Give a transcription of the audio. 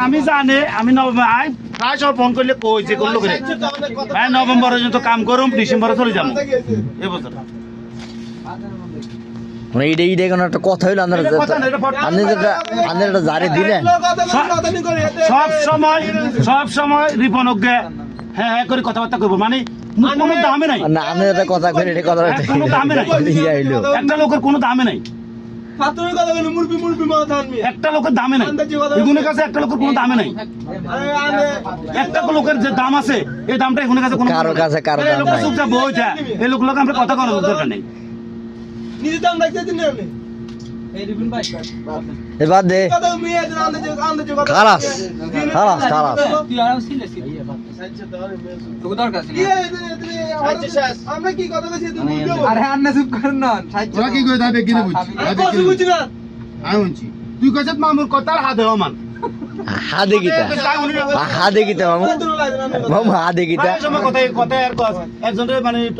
আমি জানি আমি প্রায় সব ফোন করলে কই যে করলো করে ভাই নভেম্বর পর্যন্ত কাম করুম ডিসেম্বরে চলে যাবো এবছর মানে এইটা কোনো একটা কথা হইলো আপনারা জারি দিলেন সব সময় রিপনকে হ্যাঁ হ্যাঁ করে কথাবার্তা করবো মানে কোনো দামে নাই না আপনি একটা কথা কইলেন এটা কথা কোনো দামে নাই একটা লোকের কোনো দামে নাই একটা লোকের দামে নাই এগুলোর কাছে একটা লোকের কোনো দামে নাই একটা লোকের যে দাম আছে এই দামটা এগুলোর কাছে কোনো কারো কাছে কারো দাম নাই চুপচাপ বইটা এই লোকগুলোকে আমরা কথা করার দরকার নেই এবার দে খালাস খালাস খালাস তুই কাছে মামুর কথার হাতে অমান হাদে গীতা হাদে গীতা মামু মামু হাদে গীতা কথা একজনের মানে